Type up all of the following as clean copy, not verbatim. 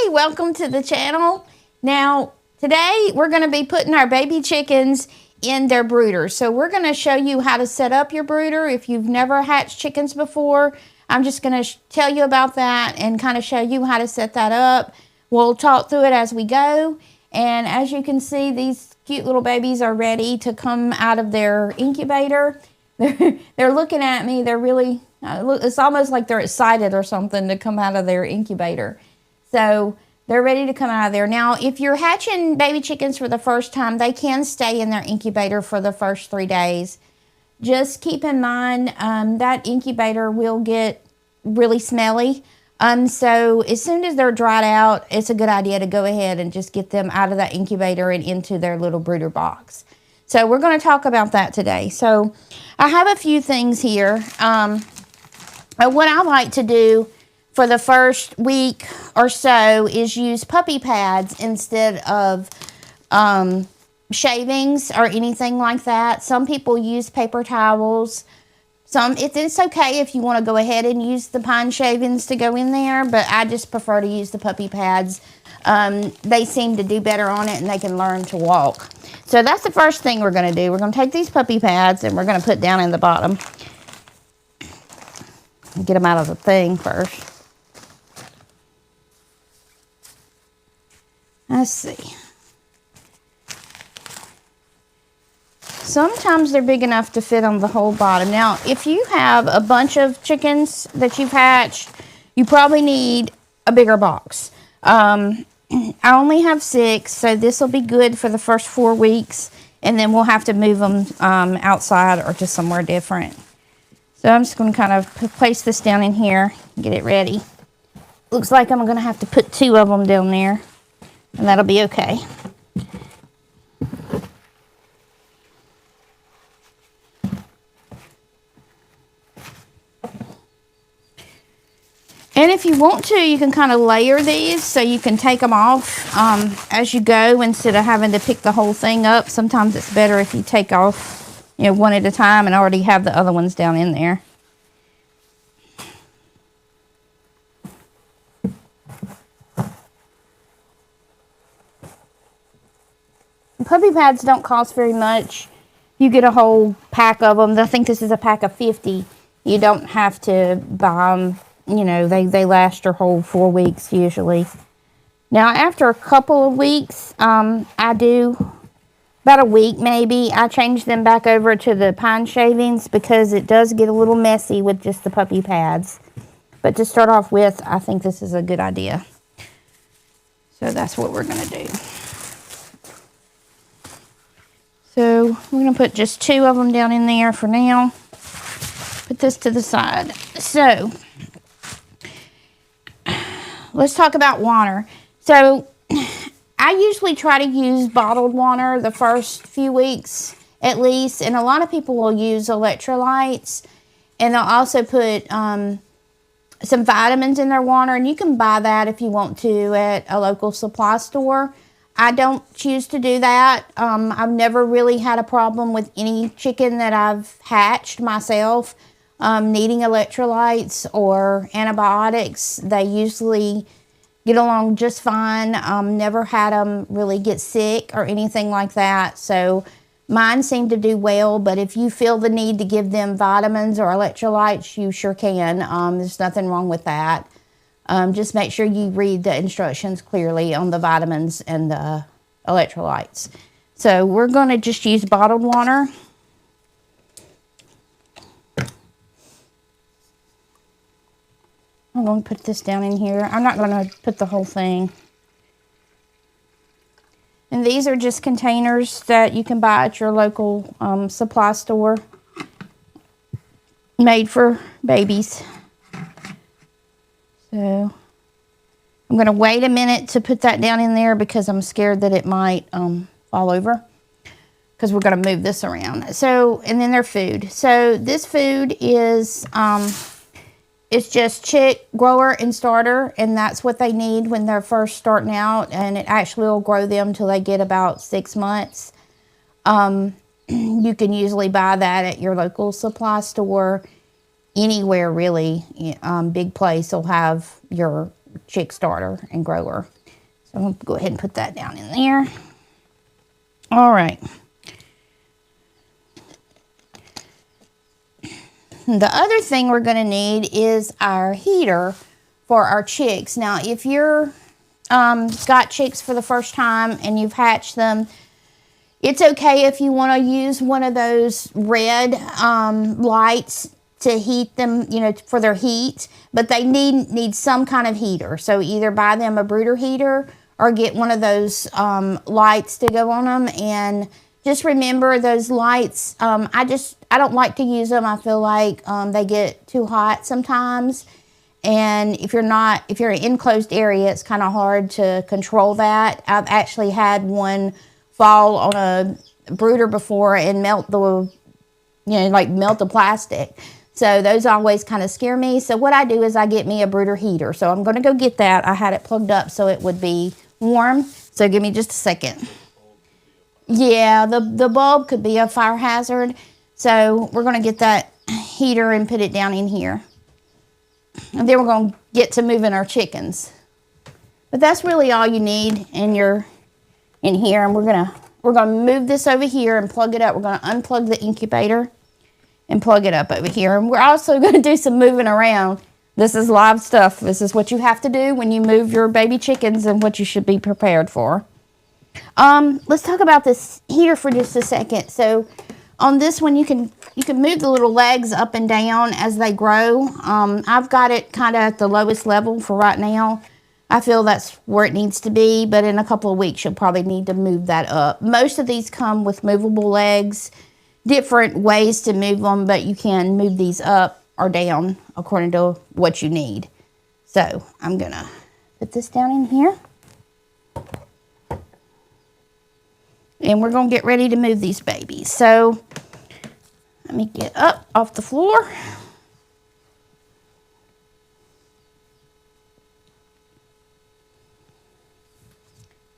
Hey, welcome to the channel. Now, today we're going to be putting our baby chickens in their brooders. So we're going to show you how to set up your brooder. If you've never hatched chickens before, I'm just going to tell you about that and kind of show you how to set that up. We'll talk through it as we go. And as you can see, these cute little babies are ready to come out of their incubator. They're looking at me. They're really, it's almost like they're excited or something to come out of their incubator. So they're ready to come out of there. Now, if you're hatching baby chickens for the first time, they can stay in their incubator for the first 3 days. Just keep in mind that incubator will get really smelly. So as soon as they're dried out, it's a good idea to go ahead and just get them out of that incubator and into their little brooder box. So we're going to talk about that today. So I have a few things here. What I like to do for the first week or so is use puppy pads instead of shavings or anything like that. Some people use paper towels. It's okay if you want to go ahead and use the pine shavings to go in there, but I just prefer to use the puppy pads. They seem to do better on it and they can learn to walk. So that's the first thing we're going to do. We're going to take these puppy pads and we're going to put down in the bottom. Get them out of the thing first. Let's see. Sometimes they're big enough to fit on the whole bottom. Now, if you have a bunch of chickens that you've hatched, you probably need a bigger box. I only have 6, so this will be good for the first 4 weeks, and then we'll have to move them outside or to somewhere different. So I'm just going to kind of place this down in here and get it ready. Looks like I'm going to have to put 2 of them down there, and that'll be okay. And if you want to, you can kind of layer these so you can take them off as you go instead of having to pick the whole thing up. Sometimes it's better if you take off, one at a time and already have the other ones down in there. Puppy pads don't cost very much. You get a whole pack of them. I think this is a pack of 50. You don't have to buy them. They last your whole 4 weeks usually. Now, after a couple of weeks, I do, about a week maybe, I change them back over to the pine shavings because it does get a little messy with just the puppy pads. But to start off with, I think this is a good idea. So that's what we're going to do. So we're going to put just 2 of them down in there for now. Put this to the side. So let's talk about water. So I usually try to use bottled water the first few weeks at least. And a lot of people will use electrolytes. And they'll also put some vitamins in their water. And you can buy that if you want to at a local supply store. I don't choose to do that. I've never really had a problem with any chicken that I've hatched myself needing electrolytes or antibiotics. They usually get along just fine. Never had them really get sick or anything like that. So mine seem to do well, but if you feel the need to give them vitamins or electrolytes, you sure can. There's nothing wrong with that. Just make sure you read the instructions clearly on the vitamins and the electrolytes. So we're going to just use bottled water. I'm going to put this down in here. I'm not going to put the whole thing. And these are just containers that you can buy at your local supply store. Made for babies. So I'm going to wait a minute to put that down in there because I'm scared that it might fall over. Because we're going to move this around. So, and then their food. So this food is it's just chick, grower, and starter. And that's what they need when they're first starting out. And it actually will grow them till they get about 6 months. You can usually buy that at your local supply store. Anywhere really, big place will have your chick starter and grower. So I'm going to go ahead and put that down in there. All right. The other thing we're going to need is our heater for our chicks. Now, if you're got chicks for the first time and you've hatched them, it's okay if you want to use one of those red lights to heat them, you know, for their heat, but they need some kind of heater. So either buy them a brooder heater or get one of those lights to go on them. And just remember those lights, I don't like to use them. I feel like they get too hot sometimes. And if you're in an enclosed area, it's kind of hard to control that. I've actually had one fall on a brooder before and melt the plastic. So those always kind of scare me. So what I do is I get me a brooder heater. So I'm going to go get that. I had it plugged up so it would be warm. So give me just a second. Yeah, the bulb could be a fire hazard. So we're going to get that heater and put it down in here. And then we're going to get to moving our chickens. But that's really all you need in here. And we're gonna move this over here and plug it up. We're gonna unplug the incubator and plug it up over here. And we're also gonna do some moving around. This is live stuff. This is what you have to do when you move your baby chickens and what you should be prepared for. Let's talk about this heater for just a second. So on this one, you can move the little legs up and down as they grow. I've got it kind of at the lowest level for right now. I feel that's where it needs to be, but in a couple of weeks, you'll probably need to move that up. Most of these come with movable legs, different ways to move them, but you can move these up or down according to what you need. So I'm gonna put this down in here. And we're gonna get ready to move these babies. So let me get up off the floor.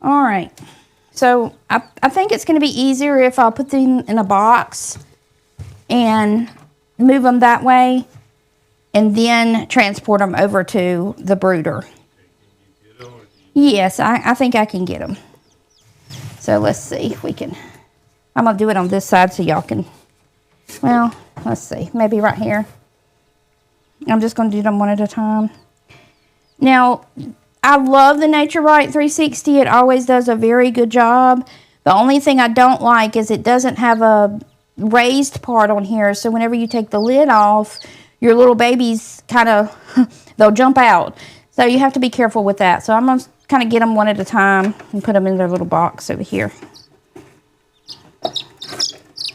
All right, so I think it's going to be easier if I'll put them in a box and move them that way and then transport them over to the brooder. Yes, I think I can get them. So let's see if we can. I'm going to do it on this side so y'all can, well, let's see, maybe right here. I'm just going to do them one at a time. Now, I love the Nature Right 360. It always does a very good job. The only thing I don't like is it doesn't have a raised part on here. So whenever you take the lid off, your little babies kind of, they'll jump out. So you have to be careful with that. So I'm going to kind of get them one at a time and put them in their little box over here.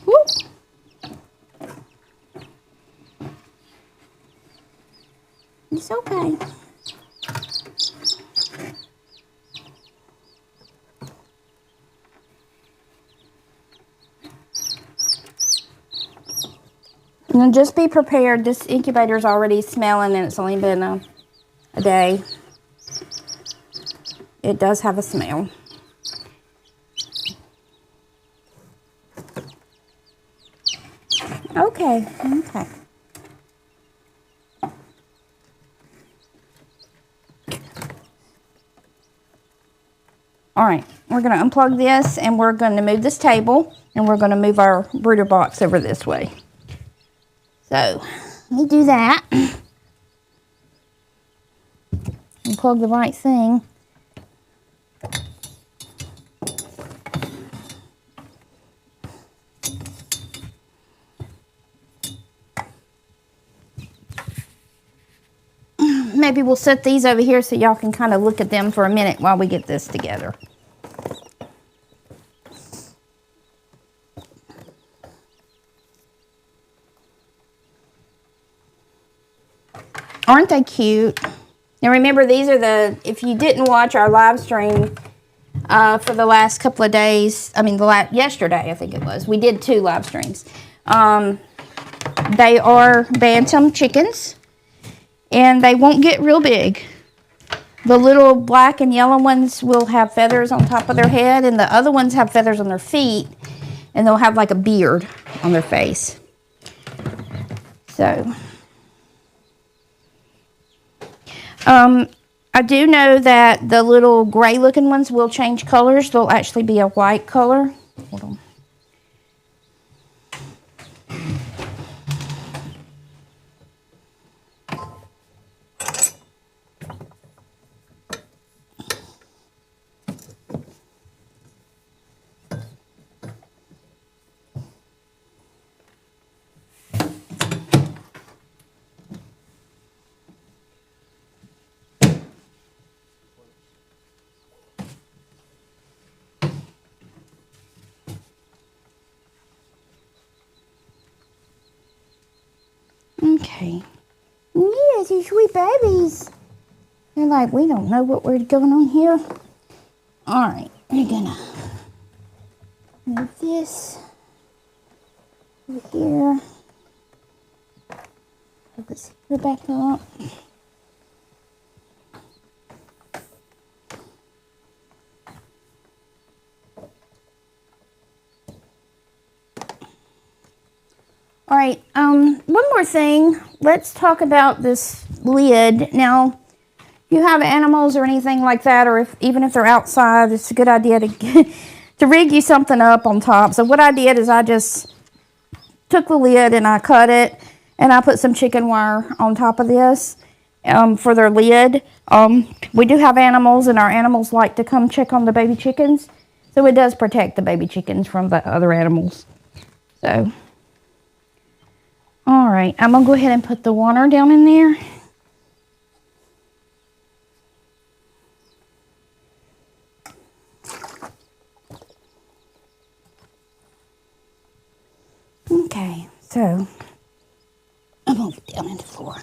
Whoop. It's okay. And just be prepared. This incubator is already smelling and it's only been a day. It does have a smell. Okay, okay. All right, we're going to unplug this and we're going to move this table and we're going to move our brooder box over this way. So, let me do that. And plug the right thing. Maybe we'll set these over here so y'all can kind of look at them for a minute while we get this together. Aren't they cute? Now remember, these are if you didn't watch our live stream for the last couple of days, yesterday I think it was, we did 2 live streams. They are bantam chickens and they won't get real big. The little black and yellow ones will have feathers on top of their head and the other ones have feathers on their feet and they'll have like a beard on their face. So I do know that the little gray looking ones will change colors. They'll actually be a white color. Hold on. Okay. Yes, you sweet babies. They're like, we don't know what we're going on here. All right, we're gonna move this over here. Put this here back up. All right, one more thing. Let's talk about this lid. Now, if you have animals or anything like that, or even if they're outside, it's a good idea to to rig you something up on top. So what I did is I just took the lid and I cut it, and I put some chicken wire on top of this for their lid. We do have animals, and our animals like to come check on the baby chickens. So it does protect the baby chickens from the other animals. So... all right, I'm going to go ahead and put the water down in there. Okay, so I'm going to get down in the floor.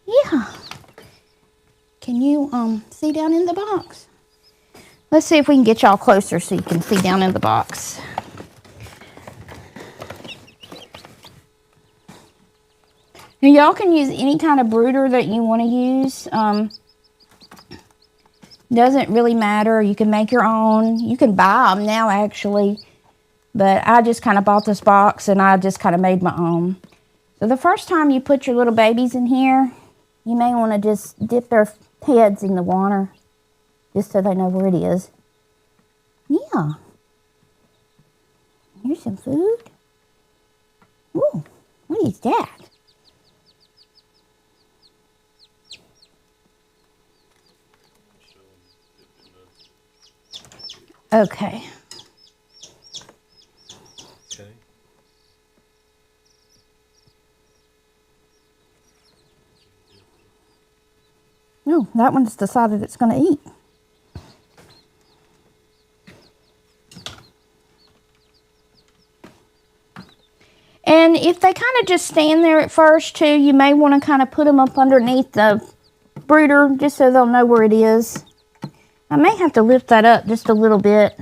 Yeah. Can you see down in the box? Let's see if we can get y'all closer so you can see down in the box. Now, y'all can use any kind of brooder that you want to use. Doesn't really matter. You can make your own. You can buy them now, actually. But I just kind of bought this box, and I just kind of made my own. So the first time you put your little babies in here, you may want to just dip their heads in the water, just so they know where it is. Yeah. Here's some food. Ooh, what is that? Okay. Okay. No, that one's decided it's going to eat. And if they kind of just stand there at first too, you may want to kind of put them up underneath the brooder just so they'll know where it is. I may have to lift that up just a little bit.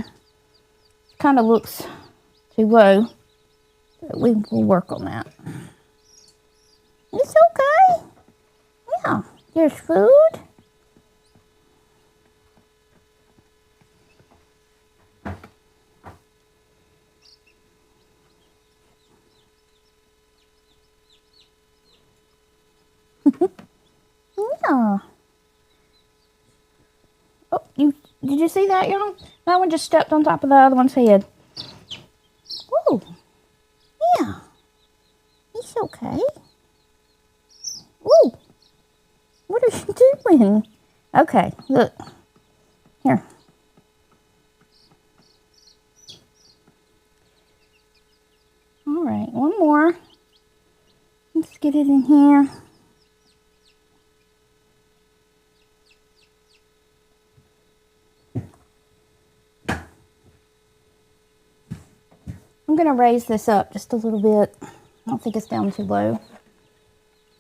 Kind of looks too low, but we will work on that. It's okay. Yeah, there's food. Yeah. Oh, did you see that, y'all? That one just stepped on top of the other one's head. Ooh. Yeah. It's okay. Ooh. What are you doing? Okay, look. Here. All right, one more. Let's get it in here. I'm going to raise this up just a little bit. I don't think it's down too low.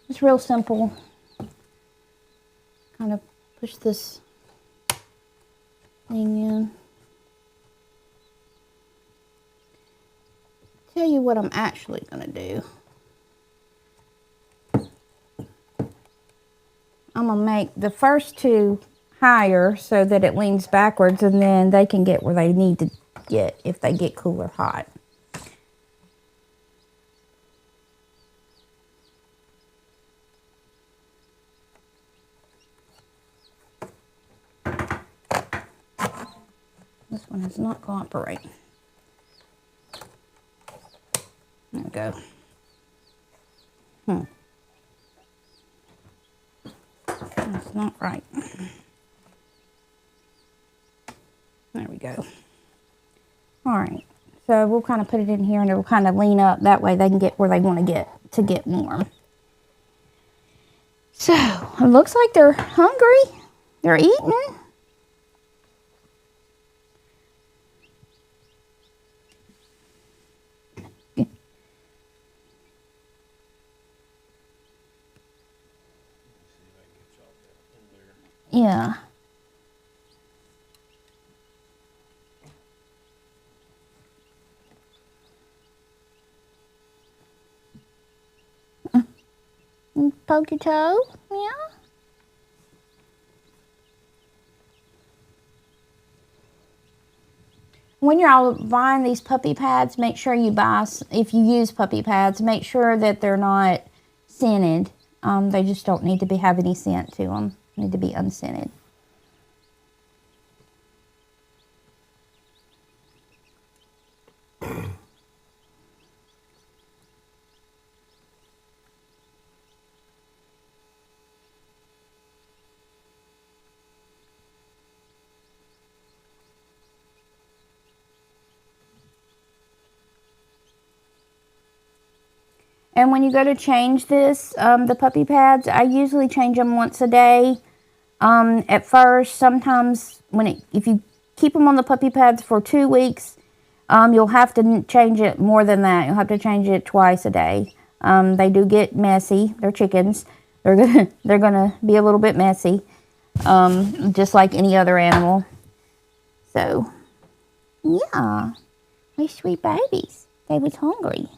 It's real simple. Kind of push this thing in. Tell you what I'm actually going to do. I'm going to make the first two higher so that it leans backwards, and then they can get where they need to get if they get cool or hot. This one is not cooperating. There we go. That's not right. There we go. All right. So we'll kind of put it in here and it'll kind of lean up. That way they can get where they want to get warm. So it looks like they're hungry. They're eating. Yeah. Poke your toe. Yeah. When you're out buying these puppy pads, make sure you buy, if you use puppy pads, make sure that they're not scented. They just don't need to have any scent to them. They need to be unscented. And when you go to change this, the puppy pads, I usually change them once a day. At first, sometimes if you keep them on the puppy pads for 2 weeks, you'll have to change it more than that. You'll have to change it twice a day. They do get messy. They're chickens. They're gonna be a little bit messy, just like any other animal. So, yeah, my sweet babies. They was hungry.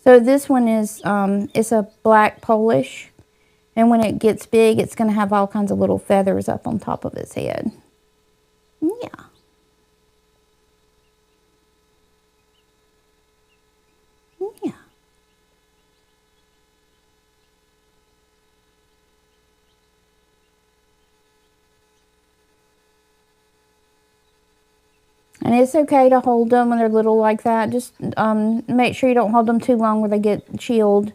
So this one is, it's a black Polish, and when it gets big, it's going to have all kinds of little feathers up on top of its head. Yeah. Yeah. And it's okay to hold them when they're little like that. Just make sure you don't hold them too long where they get chilled.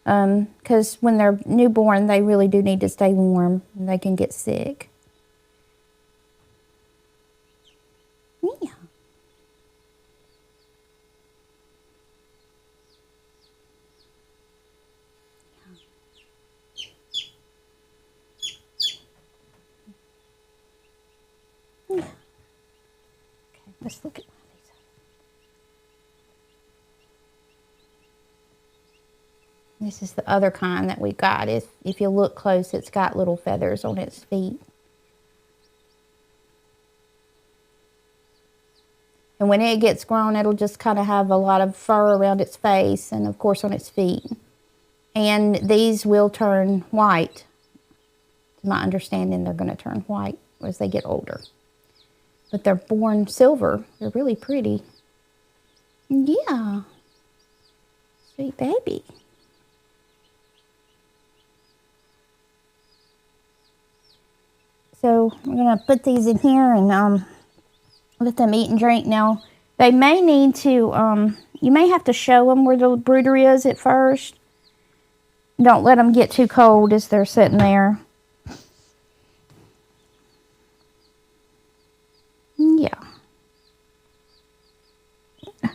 Because when they're newborn, they really do need to stay warm. They can get sick. Yeah. Yeah. Okay, let's look at one of these. This is the other kind that we got. If you look close, it's got little feathers on its feet. And when it gets grown, it'll just kind of have a lot of fur around its face and, of course, on its feet. And these will turn white. To my understanding, they're going to turn white as they get older. But they're born silver. They're really pretty. Yeah. Sweet baby. So we're going to put these in here and let them eat and drink. Now, they may need to, you may have to show them where the brooder is at first. Don't let them get too cold as they're sitting there. Yeah. Yeah.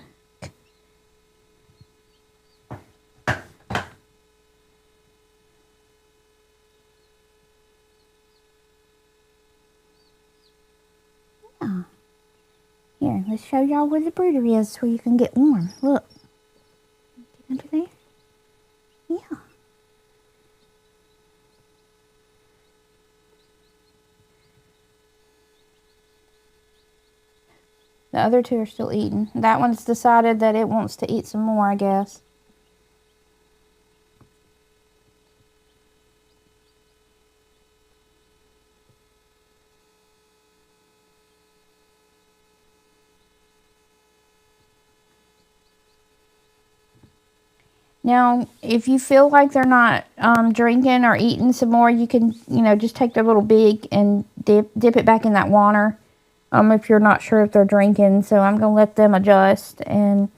Here, let's show y'all where the brooder is so you can get warm. Look. Get under there. Yeah. The other two are still eating. That one's decided that it wants to eat some more, I guess. Now, if you feel like they're not drinking or eating some more, you can, just take their little beak and dip it back in that water if you're not sure if they're drinking. So I'm going to let them adjust and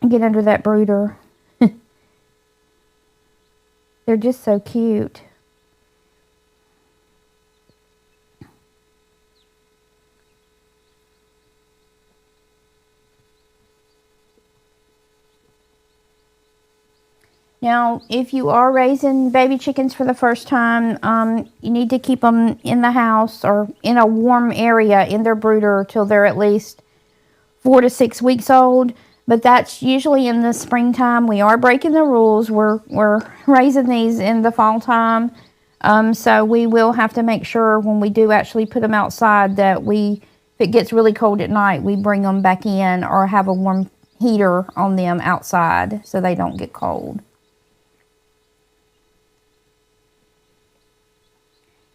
get under that brooder. They're just so cute. Now, if you are raising baby chickens for the first time, you need to keep them in the house or in a warm area in their brooder till they're at least 4 to 6 weeks old. But that's usually in the springtime. We are breaking the rules. We're raising these in the fall time. So we will have to make sure when we do actually put them outside that if it gets really cold at night, we bring them back in or have a warm heater on them outside so they don't get cold.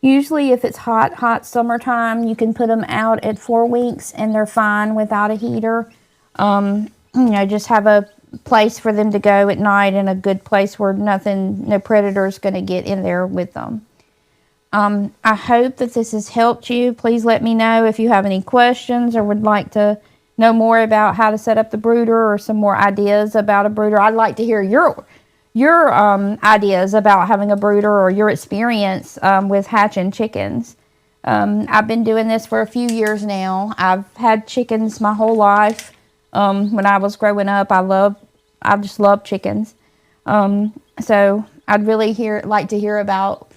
Usually if it's hot summertime, you can put them out at 4 weeks and they're fine without a heater. Just have a place for them to go at night and a good place where no predator's going to get in there with them. I hope that this has helped you. Please let me know if you have any questions or would like to know more about how to set up the brooder or some more ideas about a brooder. I'd like to hear your ideas about having a brooder or your experience with hatching chickens. I've been doing this for a few years now. I've had chickens my whole life. When I was growing up, I just love chickens. So I'd really like to hear about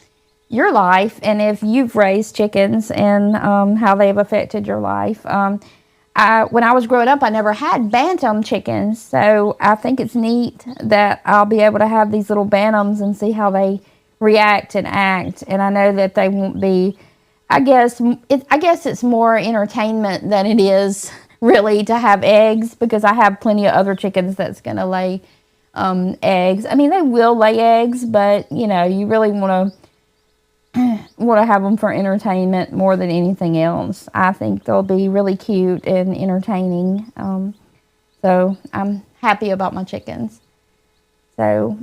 your life and if you've raised chickens and how they've affected your life. When I was growing up, I never had bantam chickens, so I think it's neat that I'll be able to have these little bantams and see how they react and act. And I know that they won't be, I guess it's more entertainment than it is really to have eggs, because I have plenty of other chickens that's going to lay eggs. I mean, they will lay eggs, but, you really want to have them for entertainment more than anything else. I think they'll be really cute and entertaining. So I'm happy about my chickens. So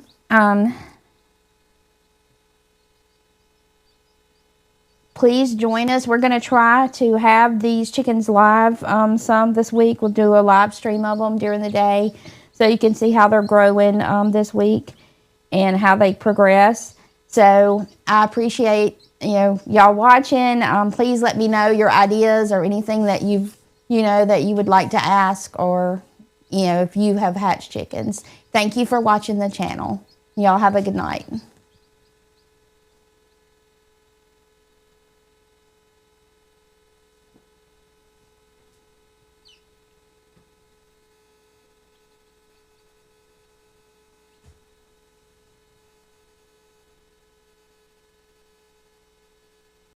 please join us. We're going to try to have these chickens live some this week. We'll do a live stream of them during the day so you can see how they're growing this week and how they progress. So I appreciate y'all watching. Please let me know your ideas or anything that that you would like to ask, or if you have hatched chickens. Thank you for watching the channel. Y'all have a good night.